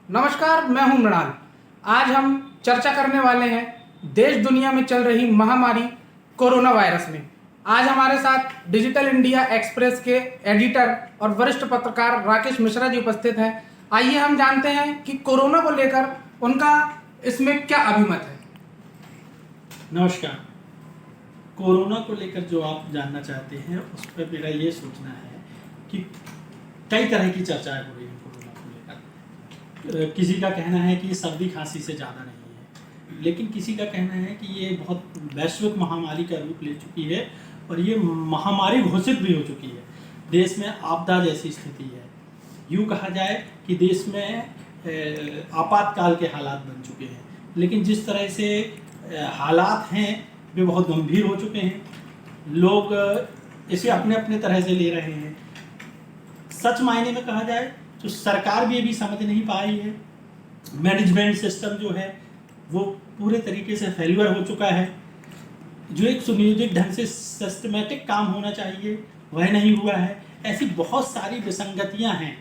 नमस्कार, मैं हूं मृणाल। आज हम चर्चा करने वाले हैं देश दुनिया में चल रही महामारी कोरोना वायरस में। आज हमारे साथ डिजिटल इंडिया एक्सप्रेस के एडिटर और वरिष्ठ पत्रकार राकेश मिश्रा जी उपस्थित हैं। आइए हम जानते हैं कि कोरोना को लेकर उनका इसमें क्या अभिमत है। नमस्कार। कोरोना को लेकर जो आप जानना चाहते हैं उस पर मेरा ये सोचना है कि कई तरह की चर्चाएं हो रही हैं कोरोना को लेकर। किसी का कहना है कि सर्दी खांसी से ज़्यादा नहीं है, लेकिन किसी का कहना है कि ये बहुत वैश्विक महामारी का रूप ले चुकी है और ये महामारी घोषित भी हो चुकी है। देश में आपदा जैसी स्थिति है। यूँ कहा जाए कि देश में आपातकाल के हालात बन चुके हैं, लेकिन जिस तरह से हालात हैं वे बहुत गंभीर हो चुके हैं। लोग इसे अपने अपने तरह से ले रहे हैं। सच मायने में कहा जाए तो सरकार भी अभी समझ नहीं पाई है। मैनेजमेंट सिस्टम जो है वो पूरे तरीके से फेल्यूर हो चुका है। जो एक सुनियोजित ढंग से सिस्टमेटिक काम होना चाहिए वह नहीं हुआ है। ऐसी बहुत सारी विसंगतियां हैं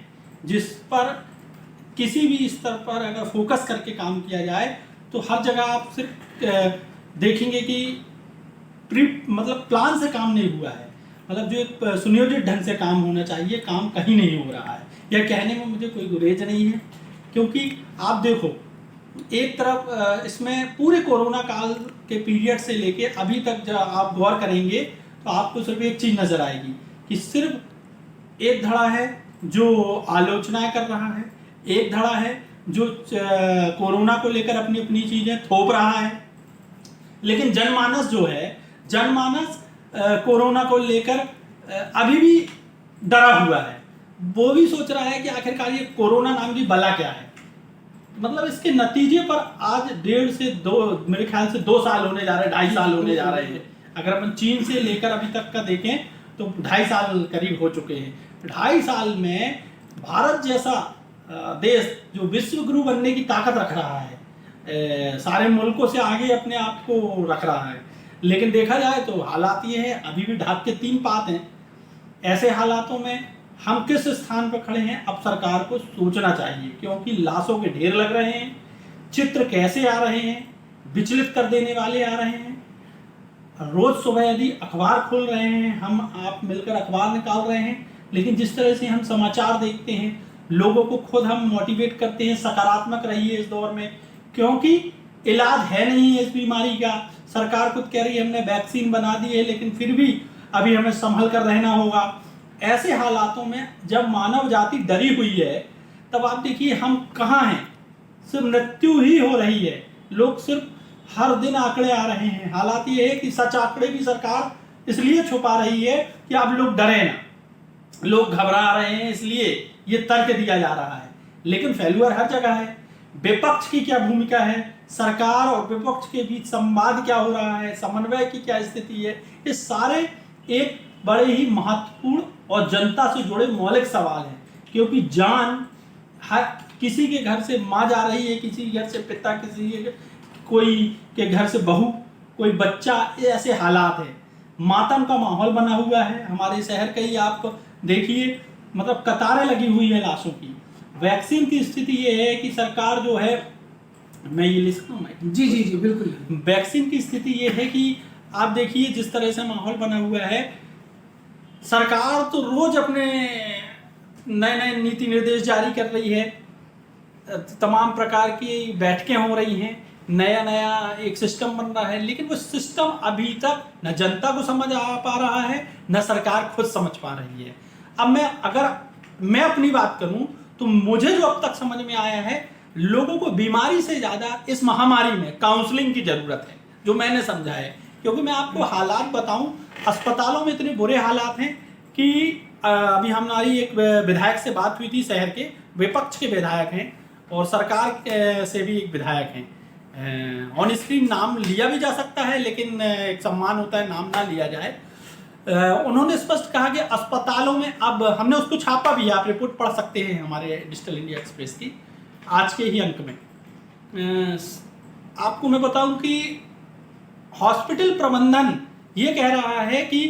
जिस पर किसी भी स्तर पर अगर फोकस करके काम किया जाए तो हर जगह आप सिर्फ देखेंगे कि मतलब प्लान से काम नहीं हुआ है। मतलब जो एक सुनियोजित ढंग से काम होना चाहिए, काम कहीं नहीं हो रहा है। यह कहने में मुझे कोई गुरेज नहीं है, क्योंकि आप देखो, एक तरफ इसमें पूरे कोरोना काल के पीरियड से लेके अभी तक जब आप गौर करेंगे तो आपको सिर्फ एक चीज़ नज़र आएगी कि सिर्फ एक धड़ा है जो आलोचनाएं कर रहा है, एक धड़ा है जो कोरोना को लेकर अपनी अपनी चीज़ें थोप रहा है। लेकिन जनमानस जो है, जनमानस कोरोना को लेकर अभी भी डरा हुआ है। वो भी सोच रहा है कि आखिरकार ये कोरोना नाम की बला क्या है। मतलब इसके नतीजे पर आज 1.5 से 2, मेरे ख्याल से 2 साल होने जा रहे हैं, 2.5 साल होने जा रहे हैं। अगर अपन चीन से लेकर अभी तक का देखें तो 2.5 साल करीब हो चुके हैं। 2.5 साल में भारत जैसा देश जो विश्व गुरु बनने की ताकत रख रहा है, सारे मुल्कों से आगे अपने आप को रख रहा है, लेकिन देखा जाए तो हालात ये है, अभी भी ढाक के 3 पात हैं। ऐसे हालातों में हम किस स्थान पर खड़े हैं, अब सरकार को सोचना चाहिए, क्योंकि लाशों के ढेर लग रहे हैं, चित्र कैसे आ रहे हैं, विचलित कर देने वाले आ रहे हैं। रोज सुबह यदि अखबार खोल रहे हैं, हम आप मिलकर अखबार निकाल रहे हैं, लेकिन जिस तरह से हम समाचार देखते हैं, लोगों को खुद हम मोटिवेट करते हैं सकारात्मक रहिए इस दौर में, क्योंकि इलाज है नहीं है इस बीमारी का। सरकार खुद कह रही है हमने वैक्सीन बना दी है, लेकिन फिर भी अभी हमें संभल कर रहना होगा। ऐसे हालातों में जब मानव जाति डरी हुई है, तब आप देखिए हम कहाँ हैं। सिर्फ मृत्यु ही हो रही है। लोग सिर्फ हर दिन आंकड़े आ रहे हैं। हालात ये है कि सच आंकड़े भी सरकार इसलिए छुपा रही है कि अब लोग डरे ना, लोग घबरा रहे हैं, इसलिए ये तर्क दिया जा रहा है। लेकिन फेल्यूर हर जगह है। विपक्ष की क्या भूमिका है, सरकार और विपक्ष के बीच संवाद क्या हो रहा है, समन्वय की क्या स्थिति है, ये सारे एक बड़े ही महत्वपूर्ण और जनता से जुड़े मौलिक सवाल हैं। क्योंकि जान हर किसी के घर से माँ जा रही है, किसी के घर से पिता, किसी के कोई के घर से बहू, कोई बच्चा, ये ऐसे हालात हैं। मातम का माहौल बना हुआ है हमारे शहर का ही आप देखिए, मतलब कतारें लगी हुई है लाशों की। वैक्सीन की स्थिति ये है कि सरकार जो है, मैं ये लिख सकता हूँ? जी जी जी बिल्कुल। वैक्सीन की स्थिति ये है कि आप देखिए जिस तरह से माहौल बना हुआ है, सरकार तो रोज अपने नए नए नीति निर्देश जारी कर रही है, तमाम प्रकार की बैठकें हो रही हैं, नया नया एक सिस्टम बन रहा है, लेकिन वो सिस्टम अभी तक न जनता को समझ आ पा रहा है, न सरकार खुद समझ पा रही है। अब अगर मैं अपनी बात करूं तो मुझे जो अब तक समझ में आया है, लोगों को बीमारी से ज़्यादा इस महामारी में काउंसलिंग की ज़रूरत है, जो मैंने समझा है। क्योंकि मैं आपको हालात बताऊं, अस्पतालों में इतने बुरे हालात हैं कि अभी हमारी एक विधायक से बात हुई थी, शहर के विपक्ष के विधायक हैं और सरकार से भी एक विधायक हैं। ऑन स्क्रीन नाम लिया भी जा सकता है, लेकिन एक सम्मान होता है नाम ना लिया जाए। उन्होंने स्पष्ट कहा कि अस्पतालों में, अब हमने उसको छापा भी है, आप रिपोर्ट पढ़ सकते हैं हमारे डिजिटल इंडिया एक्सप्रेस की आज के ही अंक में। आपको मैं बताऊं कि हॉस्पिटल प्रबंधन ये कह रहा है कि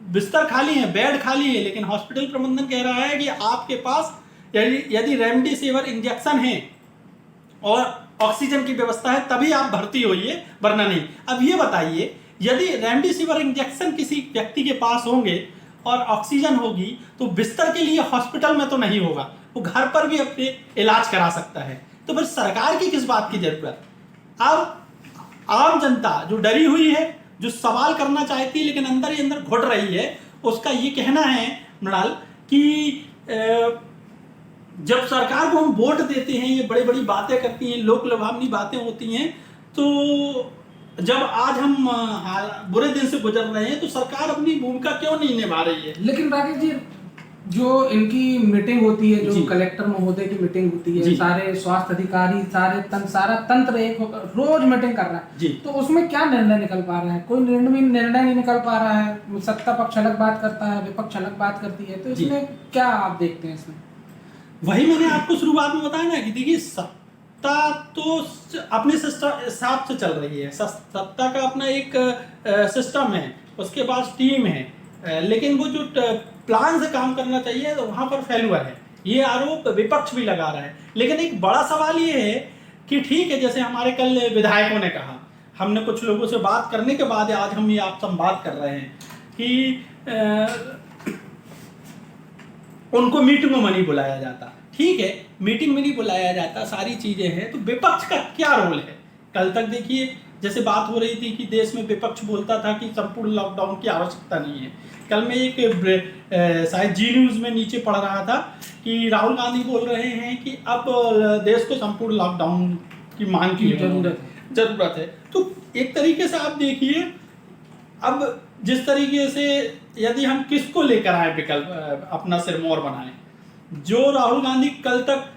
बिस्तर खाली है, बेड खाली है, लेकिन हॉस्पिटल प्रबंधन कह रहा है कि आपके पास यदि रेमडेसिविर इंजेक्शन है और ऑक्सीजन की व्यवस्था है तभी आप भर्ती होइए, वरना नहीं। अब ये बताइए, यदि रेमडेसिविर इंजेक्शन किसी व्यक्ति के पास होंगे और ऑक्सीजन होगी तो बिस्तर के लिए हॉस्पिटल में तो नहीं होगा, वो घर पर भी अपने इलाज करा सकता है। तो फिर सरकार की किस बात की जरूरत? अब आम जनता जो डरी हुई है, जो सवाल करना चाहती है लेकिन अंदर ही अंदर घुट रही है, उसका ये कहना है मृणाल कि जब सरकार को हम वोट देते हैं, ये बड़ी बड़ी बातें करती हैं, लोक लुभावनी बातें होती हैं, तो जब आज हम बुरे दिन से गुजर रहे हैं तो सरकार अपनी भूमिका क्यों नहीं निभा रही है? लेकिन राकेश जी, जो इनकी मीटिंग होती है, जो कलेक्टर महोदय की मीटिंग होती है, सारे स्वास्थ्य अधिकारी, सारा तंत्र एक रोज मीटिंग कर रहा है, तो उसमें क्या निर्णय निकल पा रहा है? कोई निर्णय नहीं निकल पा रहा है। सत्ता पक्ष अलग बात करता है, विपक्ष अलग बात करती है, तो इसमें क्या आप देखते हैं इसमें? वही मैंने आपको शुरुआत में बताया ना कि देखिए, सत्ता तो अपने हिसाब से चल रही है, सत्ता का अपना एक सिस्टम है, उसके पास टीम है, लेकिन वो जो प्लान से काम करना चाहिए तो वहां पर फेल्यूर है, ये आरोप विपक्ष भी लगा रहा है। लेकिन एक बड़ा सवाल ये है कि ठीक है, जैसे हमारे कल विधायकों ने कहा, हमने कुछ लोगों से बात करने के बाद आज हम ये आप संवाद कर रहे हैं कि उनको मीटिंगों में नहीं बुलाया जाता। ठीक है, मीटिंग में नहीं बुलाया जाता, सारी चीजें हैं, तो विपक्ष का क्या रोल है? कल तक देखिए जैसे बात हो रही थी कि देश में विपक्ष बोलता था कि संपूर्ण लॉकडाउन की आवश्यकता नहीं है। कल मैं एक शायद जी न्यूज में नीचे पढ़ रहा था कि राहुल गांधी बोल रहे हैं कि अब देश को संपूर्ण लॉकडाउन की मांग की जरूरत है। तो एक तरीके से आप देखिए, अब जिस तरीके से यदि हम किसको लेकर आए विकल्प अपना सिरमौर बनाए, जो राहुल गांधी कल तक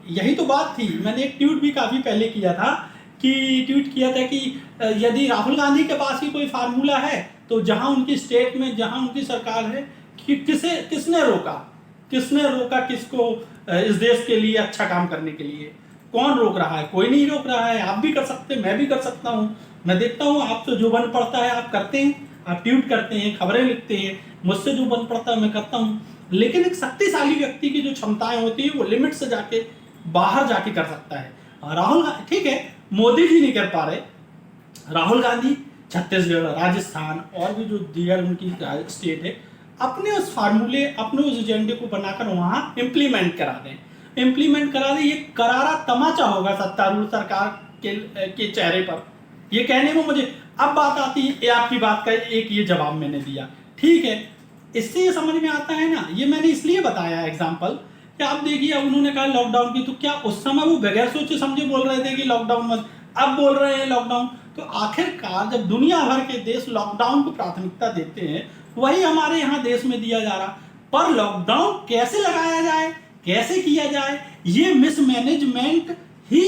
यही तो बात थी। मैंने एक ट्वीट भी काफी पहले किया था कि यदि राहुल गांधी के पास ही कोई फार्मूला है तो जहां उनकी स्टेट में, जहां उनकी सरकार है, कि किसने रोका किसको इस देश के लिए अच्छा काम करने के लिए? कौन रोक रहा है? कोई नहीं रोक रहा है। आप भी कर सकते हैं, मैं भी कर सकता हूँ। मैं देखता हूँ आपसे जो बन पड़ता है आप करते हैं, आप ट्वीट करते हैं, खबरें लिखते हैं, मुझसे जो बन पड़ता है मैं करता हूँ। लेकिन एक शक्तिशाली व्यक्ति की जो क्षमताएं होती है वो लिमिट से जाके बाहर जाके कर सकता है। राहुल गांधी, ठीक है, मोदी जी नहीं कर पा रहे, राहुल गांधी छत्तीसगढ़, राजस्थान और भी जो दीगर उनकी स्टेट है, अपने उस फार्मूले, अपने उस एजेंडे को बनाकर वहां इम्प्लीमेंट करा दें। ये करारा तमाचा होगा सत्तारूढ़ सरकार के चेहरे पर। ये कहने में मुझे अब बात आती है, आपकी बात का एक ये जवाब मैंने दिया, ठीक है, इससे ये समझ में आता है ना। ये मैंने इसलिए बताया एग्जाम्पल कि आप देखिए, अब उन्होंने कहा लॉकडाउन की, तो क्या उस समय वो बगैर सोचे समझे बोल रहे थे कि लॉकडाउन मत, अब बोल रहे हैं लॉकडाउन? तो आखिरकार जब दुनिया भर के देश लॉकडाउन को प्राथमिकता देते हैं, वही हमारे यहाँ देश में दिया जा रहा। पर लॉकडाउन कैसे लगाया जाए, कैसे किया जाए, ये मिसमैनेजमेंट ही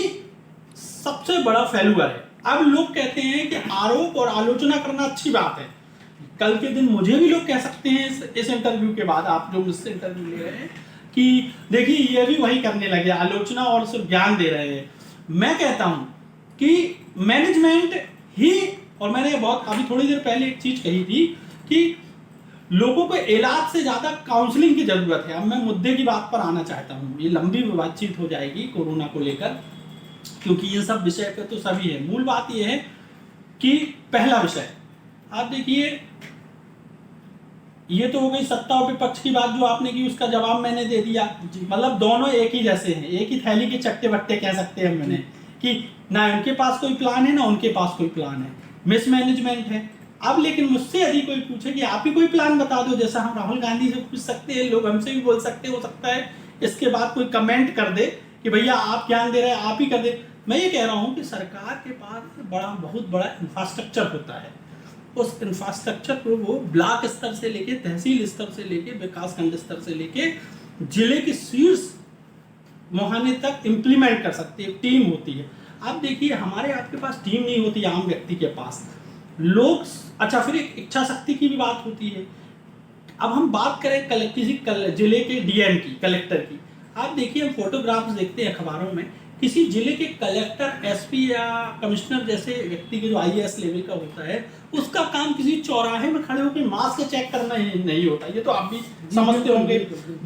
सबसे बड़ा फेल्यूर है। अब लोग कहते हैं कि आरोप और आलोचना करना अच्छी बात है। कल के दिन मुझे भी लोग कह सकते हैं इस इंटरव्यू के बाद, आप जो मुझसे इंटरव्यू ले रहे हैं, कि देखिए ये भी वही करने लगे, आलोचना और सिर्फ ज्ञान दे रहे हैं। मैं कहता हूं कि मैनेजमेंट ही, और मैंने बहुत अभी थोड़ी देर पहले एक चीज कही थी कि लोगों को इलाज से ज्यादा काउंसलिंग की जरूरत है। अब मैं मुद्दे की बात पर आना चाहता हूं, ये लंबी बातचीत हो जाएगी कोरोना को लेकर, क्योंकि ये सब विषय पे तो सभी है। मूल बात ये है कि पहला विषय आप देखिए, ये तो हो गई सत्ता और विपक्ष की बात जो आपने की, उसका जवाब मैंने दे दिया। मतलब दोनों एक ही जैसे हैं, एक ही थैली के चट्टे बट्टे कह सकते हैं मैंने, कि ना उनके पास कोई प्लान है ना उनके पास कोई प्लान है, मिसमैनेजमेंट है। अब लेकिन मुझसे यदि कोई पूछे कि आप ही कोई प्लान बता दो, जैसा हम राहुल गांधी से पूछ सकते हैं, लोग हमसे भी बोल सकते हैं, हो सकता है इसके बाद कोई कमेंट कर दे कि भैया आप ज्ञान दे रहे हैं, आप ही कर दे। मैं ये कह रहा हूँ कि सरकार के पास बहुत बड़ा इंफ्रास्ट्रक्चर होता है। उस इंफ्रास्ट्रक्चर को वो ब्लॉक स्तर से लेके, तहसील स्तर से लेके, विकास खंड स्तर से लेके जिले के शीर्ष मुहाने तक इम्प्लीमेंट कर सकती है। टीम होती है। आप देखिए, हमारे आपके पास टीम नहीं होती, आम व्यक्ति के पास लोग। अच्छा, फिर एक इच्छा शक्ति की भी बात होती है। अब हम बात करें किसी जिले के डीएम की, कलेक्टर की, आप देखिए, हम फोटोग्राफ्स देखते हैं अखबारों में किसी जिले के कलेक्टर, एसपी या कमिश्नर जैसे व्यक्ति के जो आईएएस लेवल का होता है, उसका काम किसी चौराहे में खड़े होकर मास्क चेक करना ही नहीं होता। ये तो आप भी समझते होंगे।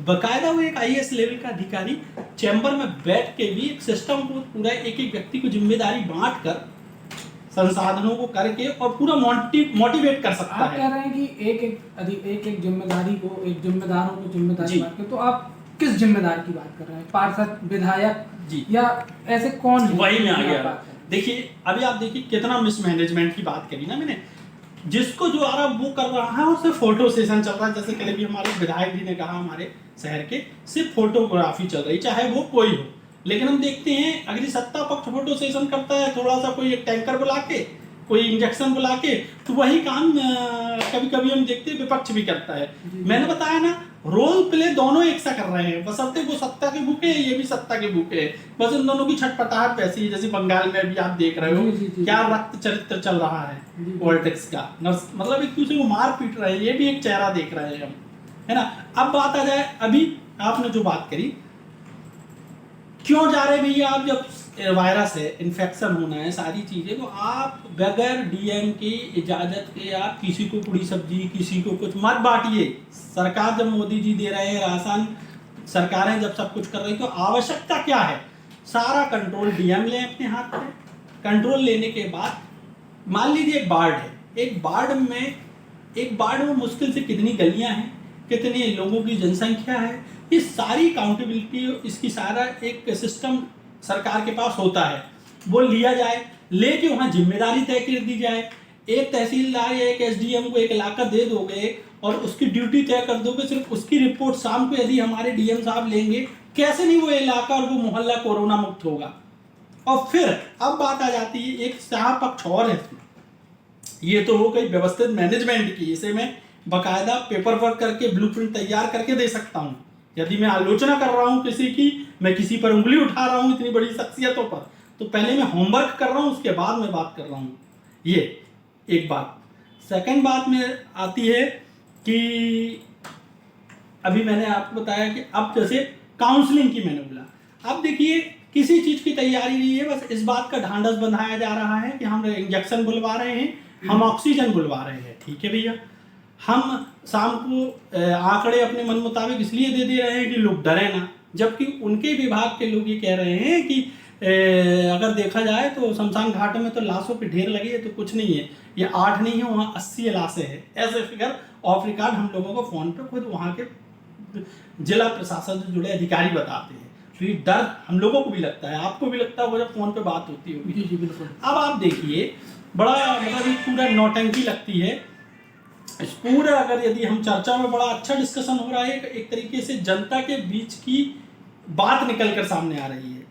बकायदा वो एक आईएएस लेवल का अधिकारी चैम्बर में बैठ के भी एक सिस्टम को पूरा एक एक व्यक्ति को जिम्मेदारी बांट कर संसाधनों को करके और पूरा मोटिवेट कर सकता आप है। कह रहे हैं कि एक जिम्मेदारी को, एक जिम्मेदारों को जिम्मेदारी बांट के, तो आप किस जिम्मेदार की बात कर रहे हैं? पार्षद, विधायक जी, या ऐसे कौन है? वही में आ गया। देखिए अभी आप देखिए कितना मिसमैनेजमेंट की बात करी ना मैंने। जिसको जो आ रहा वो कर रहा है, उससे फोटो सेशन चल रहा है। जैसे कल भी हमारे विधायक जी ने कहा, हमारे शहर के सिर्फ फोटोग्राफी चल रही, चाहे वो कोई हो। लेकिन हम देखते हैं अगली सत्ता पक्ष फोटो सेशन करता है, थोड़ा सा कोई एक टैंकर बुला के, कोई इंजेक्शन बुला के, तो वही काम कभी कभी हम देखते हैं विपक्ष भी करता है। मैंने बताया ना, रोल प्ले दोनों एक सा कर रहे हैं, बशर्ते वो सत्ता के भूखे हैं, ये भी सत्ता के भूखे हैं। बस इन दोनों की छटपटाहट वैसी है जैसे बंगाल में भी आप देख रहे हो क्या रक्त चरित्र चल रहा है पॉलिटिक्स का। मतलब एक दूसरे को मार पीट रहे हैं, ये भी एक चेहरा देख रहे हैं हम, है ना। अब बात आ जाए, अभी आपने जो बात करी, क्यों जा रहे भैया आप, जब वायरस है, इन्फेक्शन होना है, सारी चीजें, तो आप बगैर डीएम की इजाजत के आप किसी को पूरी सब्जी, किसी को कुछ मत बांटिए। सरकार जब मोदी जी दे रहे हैं राशन, सरकारें जब सब कुछ कर रही, तो आवश्यकता क्या है, सारा कंट्रोल डीएम ले अपने हाथ में। कंट्रोल लेने के बाद मान लीजिए एक बाढ़ में मुश्किल से कितनी गलियां हैं, कितने लोगों की जनसंख्या है, ये सारी अकाउंटेबिलिटी, इसकी सारा एक सिस्टम सरकार के पास होता है। वो लिया जाए, लेके वहाँ जिम्मेदारी तय कर दी जाए। एक तहसीलदार या एक एसडीएम को एक इलाका दे दोगे और उसकी ड्यूटी तय कर दोगे, सिर्फ उसकी रिपोर्ट शाम को यदि हमारे डीएम साहब लेंगे, कैसे नहीं वो इलाका और वो मोहल्ला कोरोना मुक्त होगा। और फिर अब बात आ जाती है एक सहा पक्ष और है, ये तो हो गई व्यवस्थित मैनेजमेंट की। इसे मैं बाकायदा पेपर वर्क करके ब्लूप्रिंट तैयार करके दे सकता हूँ। यदि मैं आलोचना कर रहा हूँ किसी की, मैं किसी पर उंगली उठा रहा हूँ इतनी बड़ी शख्सियतों पर, तो पहले मैं होमवर्क कर रहा हूँ, उसके बाद मैं बात कर रहा हूँ। ये एक बात। सेकंड बात में आती है कि अभी मैंने आपको बताया कि अब जैसे काउंसलिंग की मैंने बोला, अब देखिए किसी चीज़ की तैयारी नहीं है, बस इस बात का ढांढस बंधाया जा रहा है कि हम इंजेक्शन बुलवा रहे हैं, हम ऑक्सीजन बुलवा रहे हैं। ठीक है भैया, हम शाम को आंकड़े अपने मन मुताबिक इसलिए दे रहे हैं कि लोग डरे ना, जबकि उनके विभाग के लोग ये कह रहे हैं कि अगर देखा जाए तो शमशान घाट में तो लाशों के ढेर लगे है, तो कुछ नहीं है, ये 8 नहीं है, वहाँ 80 लाशें हैं। ऐसे फिगर ऑफ रिकॉर्ड हम लोगों को फोन पे खुद वहाँ के जिला प्रशासन से जुड़े अधिकारी बताते हैं। तो ये डर हम लोगों को भी लगता है, आपको भी लगता होगा जब फोन पे बात होती होगी। जी बिल्कुल। अब आप देखिए, बड़ा मतलब एक पूरा नौटंकी लगती है इस पूरे, अगर यदि हम चर्चा में बड़ा अच्छा डिस्कशन हो रहा है, एक तरीके से जनता के बीच की बात निकल कर सामने आ रही है।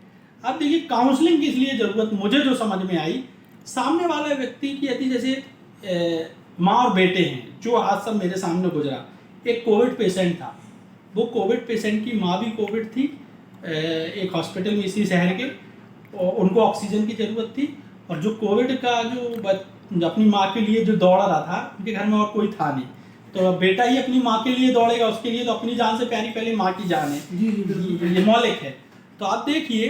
अब देखिए काउंसलिंग की इसलिए ज़रूरत मुझे जो समझ में आई, सामने वाला व्यक्ति की यदि जैसे माँ और बेटे हैं, जो आज सब मेरे सामने गुजरा, एक कोविड पेशेंट था, वो कोविड पेशेंट की माँ भी कोविड थी, एक हॉस्पिटल में इसी शहर के, और उनको ऑक्सीजन की ज़रूरत थी। और जो कोविड का जो अपनी माँ के लिए जो दौड़ रहा था, उनके घर में और कोई था नहीं, तो बेटा ही अपनी माँ के लिए दौड़ेगा, उसके लिए तो अपनी जान से प्यारी पहले माँ की जान है। ये मौलिक है। तो आप देखिए,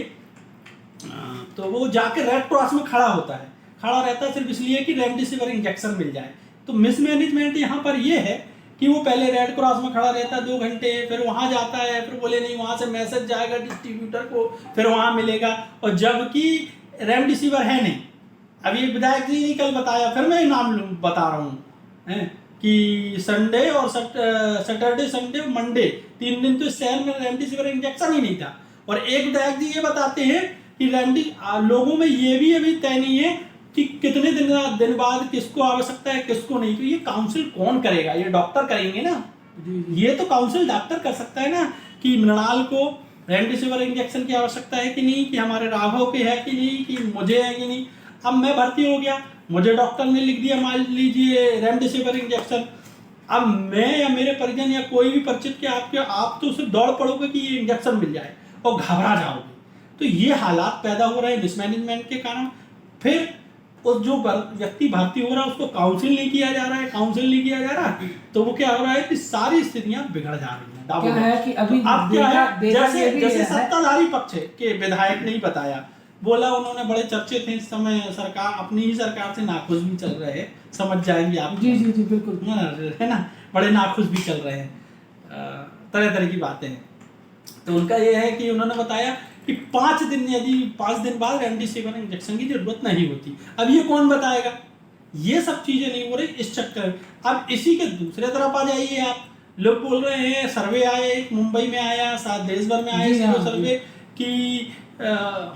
तो वो जाके रेड क्रॉस में खड़ा होता है, खड़ा रहता है सिर्फ इसलिए कि रेमडेसिविर इंजेक्शन मिल जाए। तो मिसमैनेजमेंट यहाँ पर ये है कि वो पहले रेड क्रॉस में खड़ा रहता है 2 घंटे, फिर वहाँ जाता है, फिर बोले नहीं वहाँ से मैसेज जाएगा डिस्ट्रीब्यूटर को, फिर वहाँ मिलेगा, और जबकि रेमडेसिविर है नहीं। अभी एक विधायक जी ने कल बताया, फिर मैं नाम बता रहा हूँ कि संडे और सैटरडे संडे मंडे 3 दिन तो शहर में रेमडेसिविर इंजेक्शन ही नहीं था। और एक विधायक जी ये बताते हैं कि लोगों में ये भी अभी तय नहीं है कि कितने दिन बाद किसको आवश्यकता है किसको नहीं। तो ये काउंसिल कौन करेगा? ये डॉक्टर करेंगे ना। ये तो काउंसिल डॉक्टर कर सकता है ना कि मृणाल को रेमडेसिविर इंजेक्शन की आवश्यकता है कि नहीं, कि हमारे राघव के है कि नहीं, कि मुझे है कि नहीं। अब मैं भर्ती हो गया, मुझे डॉक्टर ने लिख दिया मान लीजिए रेमडेसिविर इंजेक्शन, अब मैं या मेरे परिजन या कोई भी परिचित के आप तो उसे दौड़ पड़ोगे कि ये इंजेक्शन मिल जाए और घबरा जाओगे। तो ये हालात पैदा हो रहे हैं मिसमैनेजमेंट के कारण। फिर उस जो व्यक्ति भर्ती हो रहा है उसको काउंसिल नहीं किया जा रहा है, तो वो क्या हो रहा है कि सारी स्थितियां बिगड़ जा रही हैं। दाबोह क्या है कि अभी तो अब क्या है, देखा ये भी जैसे है। सत्ताधारी पक्ष के विधायक ने ही बताया, बोला उन्होंने बड़े चर्चे थे इस समय, सरकार अपनी ही सरकार से नाखुश भी चल रहे हैं, समझ जाएंगे आप। जी जी जी बिल्कुल है ना, बड़े नाखुश भी चल रहे हैं, तरह तरह की बातें हैं। तो उनका ये है कि उन्होंने बताया कि 5 दिन, यदि 5 दिन बाद रेमडेसिविर इंजेक्शन की जरूरत नहीं होती। अब ये कौन बताएगा, ये सब चीजें नहीं हो रही इस चक्कर। अब इसी के दूसरे तरफ आ जाइए आप, लोग बोल रहे हैं, सर्वे आए, एक मुंबई में आया, साथ देश भर में आए जी हाँ, सर्वे कि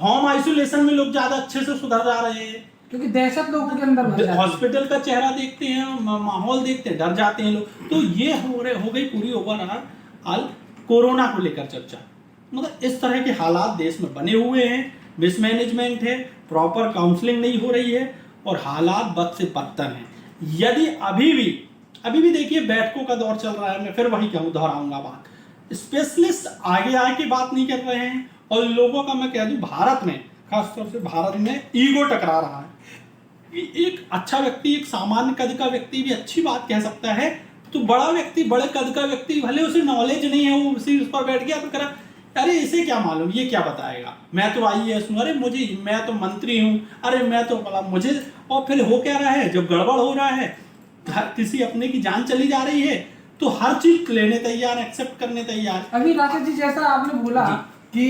होम आइसोलेशन में लोग ज्यादा अच्छे से सुधर जा रहे हैं, क्योंकि दहशत लोगों के अंदर भर जाती है। हॉस्पिटल का चेहरा देखते हैं, माहौल देखते हैं, डर जाते हैं लोग। तो ये हो गई पूरी ओवरऑल कोरोना को लेकर चर्चा। मतलब इस तरह के हालात देश में बने हुए हैं, मिसमैनेजमेंट है, प्रॉपर काउंसलिंग नहीं हो रही है और हालात बद से बदतर हैं। यदि अभी भी देखिए बैठकों का दौर चल रहा है, मैं फिर वही कहूँ, दोहराऊंगा बात, स्पेशलिस्ट आगे आके बात नहीं कर रहे हैं और लोगों का, मैं कह दूं भारत में, खासतौर से भारत में ईगो टकरा रहा है। एक अच्छा व्यक्ति, एक सामान्य कद का व्यक्ति भी अच्छी बात कह सकता है, तो बड़ा व्यक्ति, बड़े कद का व्यक्ति, भले उसे नॉलेज नहीं है, वो उसी उस पर बैठ गया तो करा, अरे इसे क्या मालूम, ये क्या बताएगा, मैं तो IAS हूँ, अरे मैं तो मंत्री हूँ, अरे मैं तो बोला मुझे। और फिर हो क्या रहा है, जब गड़बड़ हो रहा है, किसी अपने की जान चली जा रही है, तो हर चीज लेने तैयार, एक्सेप्ट करने तैयार। अभी राकेश जी, जैसा आपने बोला कि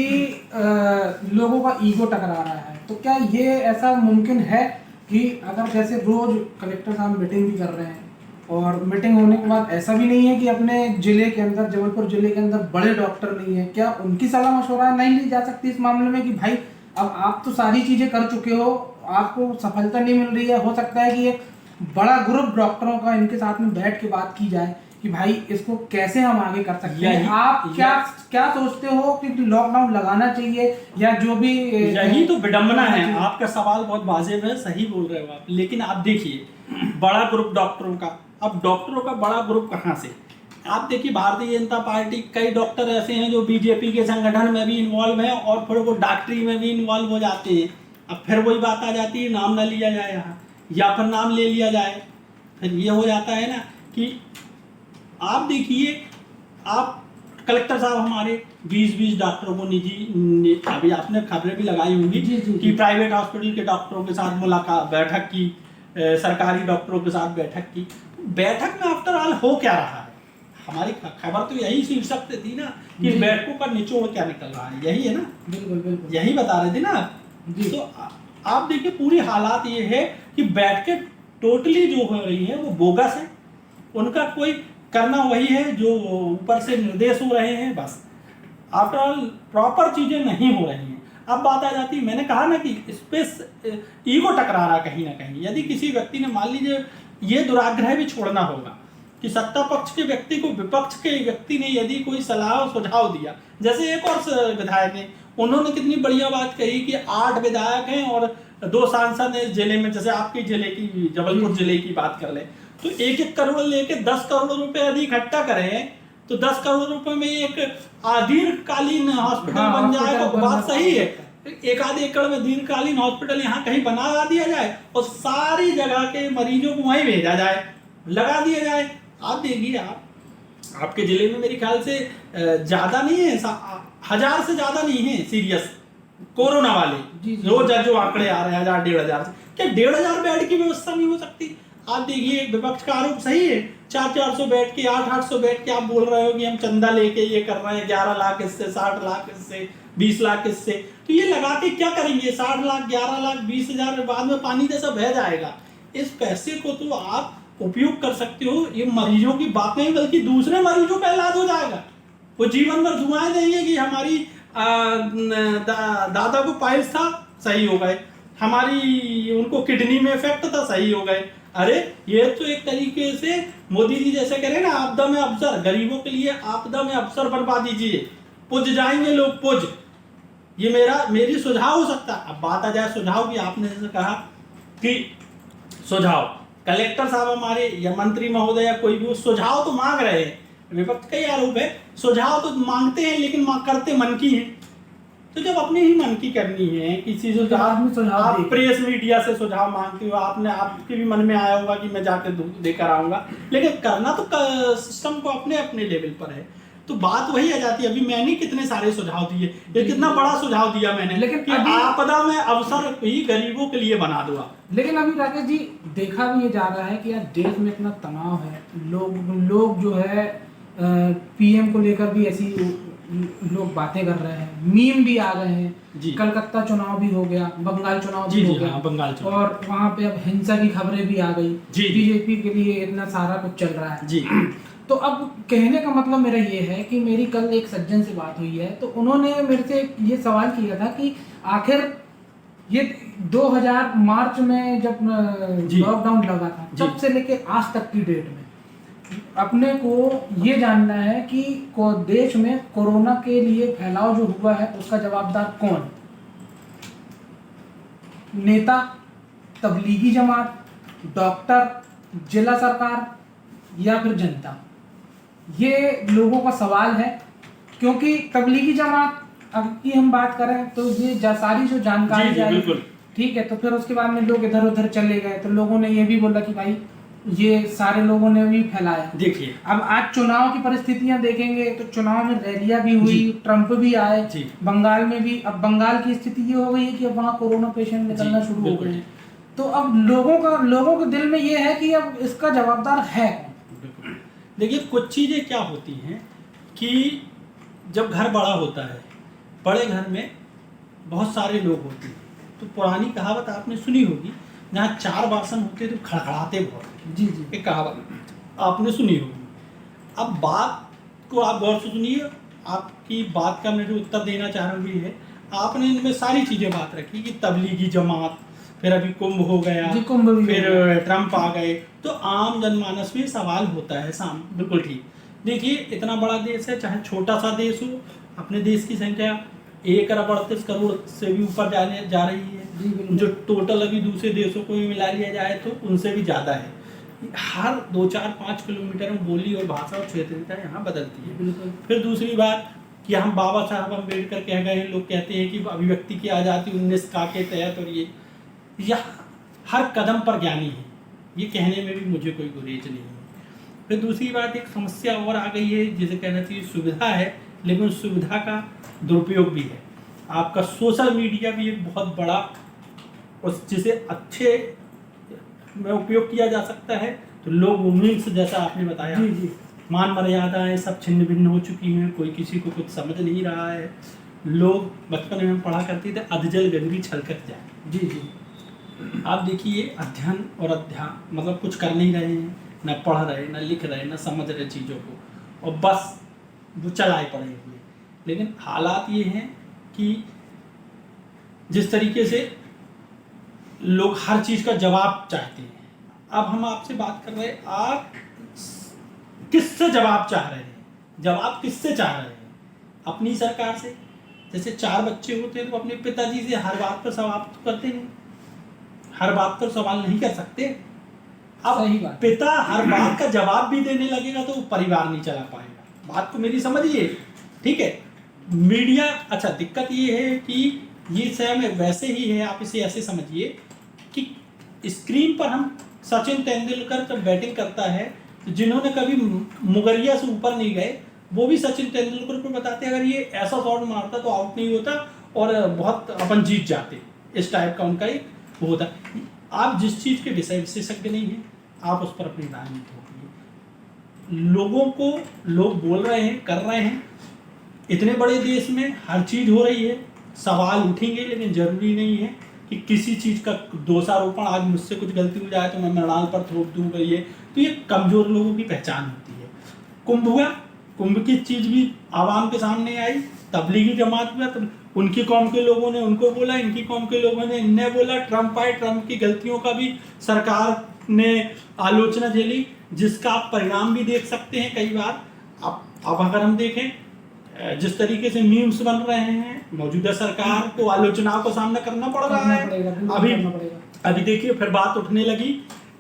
लोगों का ईगो टकरा रहा है, तो क्या ये ऐसा मुमकिन है कि अगर जैसे रोज कलेक्टर साहब मीटिंग भी कर रहे हैं और मीटिंग होने के बाद ऐसा भी नहीं है कि अपने जिले के अंदर, जबलपुर जिले के अंदर बड़े डॉक्टर नहीं है, क्या उनकी सलाह मशवरा नहीं ली जा सकती इस मामले में कि भाई अब आप तो सारी चीजें कर चुके हो, आपको सफलता नहीं मिल रही है, हो सकता है कि एक बड़ा ग्रुप डॉक्टरों का इनके साथ में बैठ के बात की जाए कि भाई इसको कैसे हम आगे कर सकते हैं। आप क्या सोचते हो कि लॉकडाउन लगाना चाहिए या जो भी? यही तो विडंबना है। आपका सवाल बहुत वाजिब है, सही बोल रहे हो आप, लेकिन आप देखिए बड़ा ग्रुप डॉक्टरों का, अब डॉक्टरों का बड़ा ग्रुप कहाँ से? आप देखिए भारतीय जनता पार्टी, कई डॉक्टर ऐसे हैं जो बीजेपी के संगठन में भी इन्वॉल्व हैं और फिर वो डॉक्टरी में भी इन्वॉल्व हो जाते हैं। अब फिर वही बात आ जाती है, नाम ना लिया जाए यहाँ, या फिर नाम ले लिया जाए, फिर ये हो जाता है ना कि आप देखिए, आप कलेक्टर साहब हमारे 20 डॉक्टरों को निजी, अभी आपने खबरें भी लगाई होंगी कि प्राइवेट हॉस्पिटल के डॉक्टरों के साथ मुलाकात, बैठक की, सरकारी डॉक्टरों के साथ बैठक की। बैठक में आफ्टर ऑल हो क्या रहा है? हमारी खबर तो यही शीर्षक से थी ना कि बैठकों का निचोड़ क्या निकल रहा है, यही है ना। बिल्कुल यही बता रहे थे ना। तो आप देखिए पूरी हालात ये है कि बैठकें टोटली जो हो रही है वो बोगस है, उनका कोई करना वही है जो ऊपर से निर्देश हो रहे हैं, बस आफ्टर ऑल प्रॉपर चीजें नहीं हो रही हैं। अब बात आ जाती है, मैंने कहा ना कि स्पेस ईगो टकरा रहा कहीं ना कहीं। यदि किसी व्यक्ति ने, मान लीजिए, ये दुराग्रह भी छोड़ना होगा कि सत्ता पक्ष के व्यक्ति को विपक्ष के व्यक्ति ने यदि कोई सलाह और सुझाव दिया, जैसे एक और विधायक ने, उन्होंने कितनी बढ़िया बात कही कि 8 विधायक हैं और 2 सांसद हैं जिले में, जैसे आपके जिले की, जबलपुर जिले की बात कर ले, तो 1-1 करोड़ लेके 10 करोड़ रुपए यदि इकट्ठा करें तो 10 करोड़ रुपए में एक दीर्घकालीन हॉस्पिटल बन जाएगा। बात सही है, 1-आध एकड़ में दीर्घकालीन हॉस्पिटल यहाँ कहीं बना दिया जाए और सारी जगह के मरीजों को वहीं भेजा जाए, लगा दिया जाए। आप देखिए, आपके जिले में मेरे ख्याल से ज्यादा नहीं है, 1000 से ज्यादा नहीं है सीरियस कोरोना वाले, रोज जो आंकड़े आ रहे हैं 1000-1500 से, क्या 1500 बेड की व्यवस्था नहीं हो सकती? आप देखिए, विपक्ष का आरोप सही है, 400-400 बैठ के, 800-800 बैठ के आप बोल रहे हो कि हम चंदा लेके ये कर रहे हैं, 11 लाख इससे, 60 लाख इससे, 20 लाख इससे, तो ये लगा के क्या करेंगे? 60 लाख, 11 लाख, 20,000 बाद में पानी जैसा बह जाएगा। इस पैसे को तो आप उपयोग कर सकते हो, ये मरीजों की बात नहीं, बल्कि दूसरे मरीजों का इलाज हो जाएगा। वो जीवन भर दुआएं देंगे कि हमारी दादा को पाइल्स था, सही हो गए, हमारी उनको किडनी में इफेक्ट था, सही हो गए। अरे ये तो एक तरीके से मोदी जी जैसे कह रहे हैं ना, आपदा में अवसर, गरीबों के लिए आपदा में अवसर बनवा दीजिए, पुज जाएंगे लोग, पुज। ये मेरी सुझाव हो सकता है। अब बात आ जाए सुझाव की, आपने जैसे कहा कि सुझाव, कलेक्टर साहब हमारे या मंत्री महोदय या कोई भी सुझाव तो मांग रहे हैं, विपक्ष का ही आरोप है, सुझाव तो मांगते हैं लेकिन करते मन की है। तो जब अपनी ही मन की करनी है किसी सुझाव, आप प्रेस मीडिया से सुझाव मांगते हो, आपके भी मन में आया होगा कि मैं जाकर देकर आऊंगा, लेकिन करना तो सिस्टम को अपने अपने लेवल पर है। तो बात वही आ जाती है। अभी मैंने कितने सारे सुझाव दिए, ये कितना बड़ा सुझाव दिया मैंने, लेकिन कि आपदा में अवसर ही गरीबों के लिए बना दो आप। लेकिन अभी राकेश जी देखा भी ये जा रहा है कि यार देश में इतना तनाव है, लोग जो है पीएम को लेकर भी ऐसी लोग बातें कर रहे हैं, मीम भी आ गए हैं। कलकत्ता चुनाव भी हो गया, बंगाल चुनाव भी हो गया, हाँ, बंगाल चुनाव, और वहाँ पे अब हिंसा की खबरें भी आ गई, बीजेपी के लिए इतना सारा कुछ चल रहा है जी। तो अब कहने का मतलब मेरा ये है कि मेरी कल एक सज्जन से बात हुई है, तो उन्होंने मेरे से ये सवाल किया था कि आखिर ये 2000 मार्च में जब लॉकडाउन लगा था तब से लेके आज तक की डेट में अपने को ये जानना है कि देश में कोरोना के लिए फैलाव जो हुआ है उसका जवाबदार कौन? नेता, तबलीगी जमात, डॉक्टर, जिला सरकार या फिर जनता? ये लोगों का सवाल है, क्योंकि तबलीगी जमात अब की हम बात करें तो ये सारी जो जानकारी आई, ठीक है, तो फिर उसके बाद में लोग इधर उधर चले गए, तो लोगों ने ये भी बोला कि भाई ये सारे लोगों ने भी फैलाया। देखिए अब आज चुनाव की परिस्थितियां देखेंगे तो चुनाव में रैलियां भी हुई, ट्रंप भी आए, बंगाल में भी। अब बंगाल की स्थिति ये हो गई है कि अब वहाँ कोरोना पेशेंट निकलना शुरू हो गए हैं, तो अब लोगों के दिल में ये है कि अब इसका जवाबदार है कौन? देखिए कुछ चीज़ें क्या होती हैं कि जब घर बड़ा होता है, बड़े घर में बहुत सारे लोग होते हैं, तो पुरानी कहावत आपने सुनी होगी, जहाँ 4 बासन होते तो खड़खड़ाते बहुत। जी, एक कहावत आपने सुनी होगी। अब बात को आप गौर से सुनिए, आपकी बात का मैं जो उत्तर देना चाह रहा हूँ ये है, आपने इनमें सारी चीज़ें बात रखी कि तबलीगी जमात, फिर अभी कुंभ हो गया, फिर ट्रंप आ गए, तो आम जनमानस में सवाल होता है बिल्कुल ठीक। देखिए इतना बड़ा देश है, चाहे छोटा सा देश हो, अपने देश की संख्या 1 अरब 38 करोड़ से भी ऊपर जा रही है, जो टोटल अभी दूसरे देशों को भी मिला लिया जाए तो उनसे भी ज़्यादा है। हर 2, 4, 5 किलोमीटर में बोली और भाषा और क्षेत्रीयता यहाँ बदलती है। फिर दूसरी बात कि हम बाबा साहब अम्बेडकर कह गए, लोग कहते हैं कि अभिव्यक्ति की आज़ादी 19 का के तहत, और ये हर कदम पर ज्ञानी है, ये कहने में भी मुझे कोई गुरेज नहीं है। फिर दूसरी बात, एक समस्या और आ गई है जिसे कहना चाहिए सुविधा है, लेकिन सुविधा का दुरुपयोग भी है। आपका सोशल मीडिया भी एक बहुत बड़ा, उस जिसे अच्छे में उपयोग किया जा सकता है, तो लोग मीम्स जैसा आपने बताया, मान मर्यादाएं सब छिन्न भिन्न हो चुकी हैं, कोई किसी को कुछ समझ नहीं रहा है। लोग बचपन में पढ़ा करते थे अधजल गंगी छलकत जाए। आप देखिए अध्ययन और अध्यापन मतलब कुछ कर नहीं रहे हैं, ना पढ़ रहे, ना लिख रहे, ना समझ रहे चीज़ों को, और बस वो चलाए पड़े हुए। लेकिन हालात ये हैं कि जिस तरीके से लोग हर चीज़ का जवाब चाहते हैं, अब हम आपसे बात कर रहे हैं, आप किससे जवाब चाह रहे हैं? जवाब किससे चाह रहे हैं? अपनी सरकार से? जैसे 4 बच्चे होते हैं तो अपने पिताजी से हर बात पर सवाल तो करते नहीं, हर बात पर सवाल नहीं कर सकते। अब पिता हर बात का जवाब भी देने लगेगा तो वो परिवार नहीं चला पाएगा। बात को मेरी समझिए, ठीक है। मीडिया, अच्छा दिक्कत ये है कि ये सेम वैसे ही है, आप इसे ऐसे समझिए कि स्क्रीन पर हम सचिन तेंदुलकर जब बैटिंग करता है तो जिन्होंने कभी मुगरिया से ऊपर नहीं गए वो भी सचिन तेंदुलकर को बताते अगर ये ऐसा शॉट मारता तो आउट नहीं होता और बहुत अपन जीत जाते, इस टाइप का उनका एक वो होता। आप जिस चीज़ के विषय विशेषज्ञ नहीं हैं आप उस पर अपनी राय नहीं ठोकिए। लोगों को लोग बोल रहे हैं, कर रहे हैं, इतने बड़े देश में हर चीज़ हो रही है, सवाल उठेंगे, लेकिन जरूरी नहीं है कि किसी चीज़ का दोषारोपण, आज मुझसे कुछ गलती हो जाए तो मैं मृणाल पर थोप दूँ करिए, तो ये कमज़ोर लोगों की पहचान होती है। कुंभ हुआ, कुंभ की चीज़ भी आवाम के सामने आई, तबलीगी जमात हुआ, तो उनकी कौम के लोगों ने उनको बोला, इनकी कौम के लोगों ने इन्हें बोला, ट्रंप आए, ट्रंप की गलतियों का भी सरकार ने आलोचना झेली, जिसका आप परिणाम भी देख सकते हैं कई बार। अब अगर हम देखें जिस तरीके से मीम्स बन रहे हैं, मौजूदा सरकार को आलोचनाओं का सामना करना पड़ रहा है। अभी देखिए फिर बात उठने लगी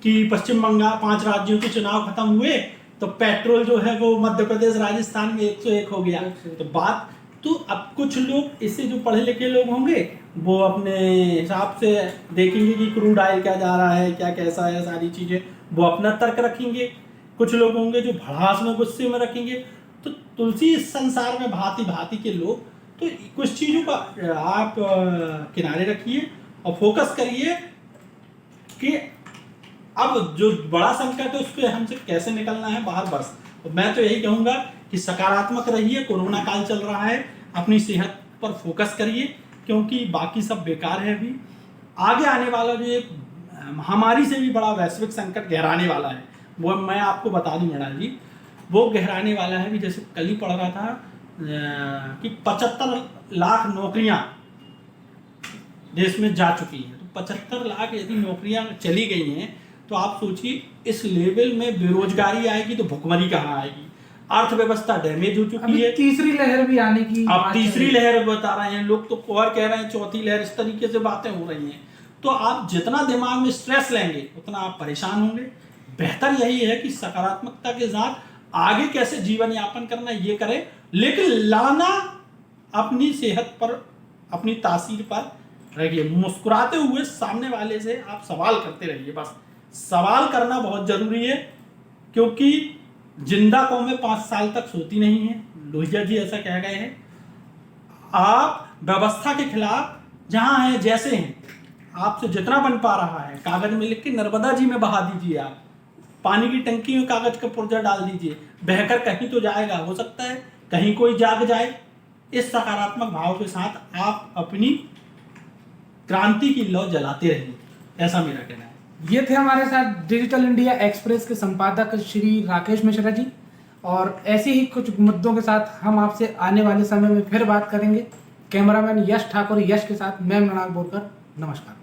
कि पश्चिम बंगाल 5 राज्यों के चुनाव खत्म हुए तो पेट्रोल जो है वो मध्य प्रदेश राजस्थान में 101 हो गया। तो बात तो अब कुछ लोग इससे जो पढ़े लिखे लोग होंगे वो अपने हिसाब से देखेंगे कि क्रूड ऑयल क्या जा रहा है, क्या कैसा है, सारी चीज़ें वो अपना तर्क रखेंगे। कुछ लोग होंगे जो भड़ास में गुस्से में रखेंगे। तुलसी इस संसार में भांति भांति के लोग, तो कुछ चीज़ों का आप किनारे रखिए और फोकस करिए कि अब जो बड़ा संकट है उस पर हमसे कैसे निकलना है बाहर। बस मैं तो यही कहूँगा कि सकारात्मक रहिए, कोरोना काल चल रहा है, अपनी सेहत पर फोकस करिए, क्योंकि बाकी सब बेकार है। अभी आगे आने वाला जो एक महामारी से भी बड़ा वैश्विक संकट गहराने वाला है, वो मैं आपको बता दूं मृणाल जी, वो गहराने वाला है भी। जैसे कल ही पढ़ रहा था कि 75 लाख नौकरियां देश में जा चुकी हैं। तो 75 लाख यदि नौकरियां चली गई हैं तो आप सोचिए इस लेवल में बेरोजगारी आएगी तो भुखमरी कहाँ आएगी। अर्थव्यवस्था डैमेज हो चुकी है, तीसरी लहर भी आने की, अब तीसरी लहर बता रहे हैं लोग, तो और कह रहे हैं चौथी लहर, इस तरीके से बातें हो रही हैं। तो आप जितना दिमाग में स्ट्रेस लेंगे उतना आप परेशान होंगे। बेहतर यही है कि सकारात्मकता के साथ आगे कैसे जीवन यापन करना ये करें, लेकिन लाना अपनी सेहत पर, अपनी तासीर पर रखिए। मुस्कुराते हुए सामने वाले से आप सवाल करते रहिए। बस सवाल करना बहुत जरूरी है, क्योंकि जिंदा कौमें 5 साल तक सोती नहीं है, लोहिया जी ऐसा कह गए हैं। आप व्यवस्था के खिलाफ जहां हैं जैसे हैं, आपसे जितना बन पा रहा है कागज में लिख के नर्मदा जी में बहा दीजिए। आप पानी की टंकी में कागज का पुर्जा डाल दीजिए, बहकर कहीं तो जाएगा, हो सकता है कहीं कोई जाग जाए। इस सकारात्मक भाव के साथ आप अपनी क्रांति की लौ जलाते रहिए, ऐसा मेरा कहना है। ये थे हमारे साथ डिजिटल इंडिया एक्सप्रेस के संपादक श्री राकेश मिश्रा जी, और ऐसे ही कुछ मुद्दों के साथ हम आपसे आने वाले समय में फिर बात करेंगे। कैमरामैन यश ठाकुर यश के साथ मैं मृणाल बोरकर, नमस्कार।